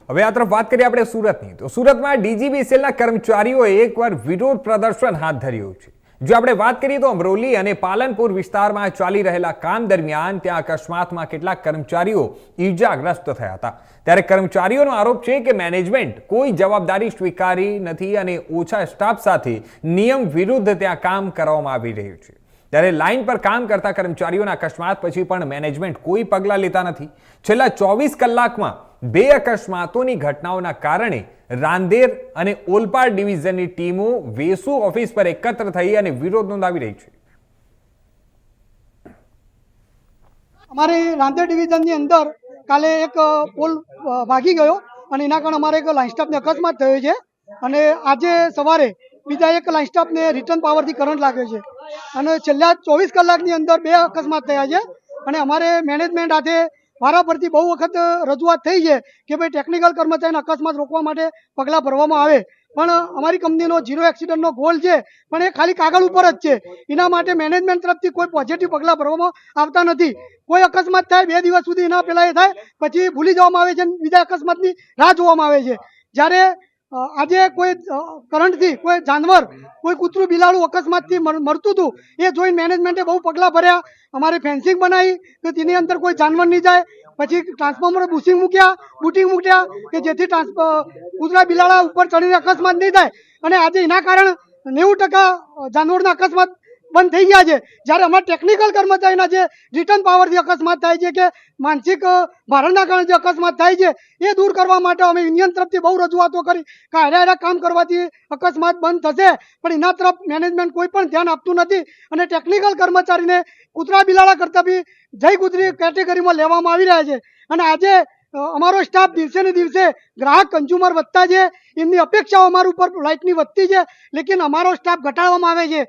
હવે આ તરફ વાત કરીએ આપણે સુરતની, તો સુરતમાં ડીજીવીસીએલના કર્મચારીઓએ એકવાર વિરોધ પ્રદર્શન હાથ ધર્યું છે. જો આપણે વાત કરીએ તો અમરોલી અને પાલનપુર વિસ્તારમાં ચાલી રહેલા કામ દરમિયાન ત્યાં અકસ્માતમાં કેટલાક કર્મચારીઓ ઈજાગ્રસ્ત થયા હતા. ત્યારે કર્મચારીઓનો આરોપ છે કે મેનેજમેન્ટ કોઈ જવાબદારી સ્વીકારી નથી અને ઓછા સ્ટાફ સાથે નિયમ વિરુદ્ધ ત્યાં કામ કરવામાં આવી રહ્યું છે. ત્યારે લાઇન પર કામ કરતા કર્મચારીઓના અકસ્માત પછી પણ મેનેજમેન્ટ કોઈ પગલાં લેતા નથી. છેલ્લા 24 કલાકમાં 2 અકસ્માતોની ઘટનાઓના કારણે રાંદેર અને ઓલપાડ ડિવિઝનની ટીમો વેસુ ઓફિસ પર એકત્ર થઈ અને વિરોધ નોંધાવી રહી છે. અમારે રાંદેર ડિવિઝનની અંદર કાલે એક પોલ ભાગી ગયો અને એના કારણે અમારે એક લાઇન સ્ટાફને અકસ્માત થયો છે અને આજે સવારે બીજા એક લાઇન સ્ટાફને રિટર્ન પાવરથી કરંટ લાગ્યો છે અને છેલ્લા 24 કલાકની અંદર 2 અકસ્માત થયા છે અને અમારે મેનેજમેન્ટ હાથે વારાફરતી બહુ વખત રજૂઆત થઈ છે કે ભાઈ ટેકનિકલ કર્મચારીને અકસ્માત રોકવા માટે પગલાં ભરવામાં આવે, પણ અમારી કંપનીનો ઝીરો એક્સિડન્ટનો ગોલ છે પણ એ ખાલી કાગળ ઉપર જ છે. એના માટે મેનેજમેન્ટ તરફથી કોઈ પોઝિટિવ પગલાં ભરવામાં આવતા નથી. કોઈ અકસ્માત થાય 2 દિવસ સુધી એના પહેલાં એ થાય પછી ભૂલી જવામાં આવે છે અને બીજા અકસ્માતની રાહ જોવામાં આવે છે. જ્યારે આજે કોઈ કરંટથી કોઈ જાનવર કોઈ કૂતરું બિલાડું અકસ્માતથી મરતું હતું એ જોઈને મેનેજમેન્ટે બહુ પગલાં ભર્યા. અમારે ફેન્સિંગ બનાવી કે તેની અંદર કોઈ જાનવર નહીં જાય, પછી ટ્રાન્સફોર્મર બુટિંગ મૂક્યા કે જેથી કૂતરા બિલાડા ઉપર ચડીને અકસ્માત નહીં થાય અને આજે એના કારણે 90% જાનવરના અકસ્માત બંધ થઈ ગયા છે. જ્યારે અમારા ટેકનિકલ કર્મચારીના જે રિટર્ન પાવરથી અકસ્માત થાય છે કે માનસિક ભારણના કારણે જે અકસ્માત થાય છે એ દૂર કરવા માટે અમે યુનિયન તરફથી બહુ રજૂઆતો કરી કે હારે કામ કરવાથી અકસ્માત બંધ થશે, પણ એના તરફ મેનેજમેન્ટ કોઈ પણ ધ્યાન આપતું નથી અને ટેકનિકલ કર્મચારીને કૂતરા બિલાડા કરતાં બી જય કૂતરી કેટેગરીમાં લેવામાં આવી રહ્યા છે. અને આજે અમારો સ્ટાફ દિવસે ને દિવસે ગ્રાહક કન્ઝ્યુમર વધતા છે, એમની અપેક્ષાઓ અમારા ઉપર લાઇટની વધતી છે, લેકિન અમારો સ્ટાફ ઘટાડવામાં આવે છે.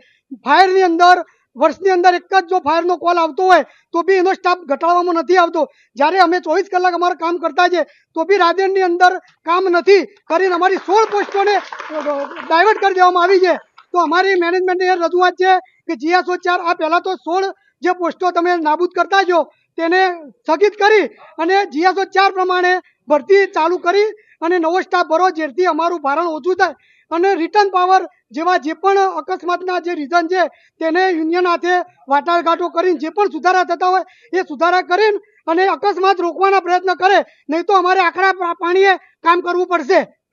ફાયરની અંદર વર્ષની અંદર એક જ જો ફાયરનો કોલ આવતો હોય તો બી એનો સ્ટાફ ઘટાડવામાં નથી આવતો. જ્યારે અમે 24 કલાક અમારું કામ કરતા છે તો બી રાંદેરની અંદર કામ નથી કરીને અમારી 16 પોસ્ટોને ડાયવર્ટ કરી દેવામાં આવી છે. તો અમારી મેનેજમેન્ટની રજૂઆત છે કે GSO 4 આ પહેલાં તો 16 જે પોસ્ટો તમે નાબૂદ કરતા છો તેને સ્થગિત કરી અને GSO 4 પ્રમાણે ભરતી ચાલુ કરી અને નવો સ્ટાફ ભરો જેથી અમારું ભારણ ઓછું થાય અને રિટર્ન પાવર જેવા જે પણ અકસ્માતના જે રીઝન છે તેને યુનિયન હાથે વાટાઘાટો કરીને જે પણ સુધારા થતા હોય એ સુધારા કરીને અને અકસ્માત રોકવાના પ્રયત્ન કરે, નહીં તો અમારે આકરા પાણીએ કામ કરવું પડશે.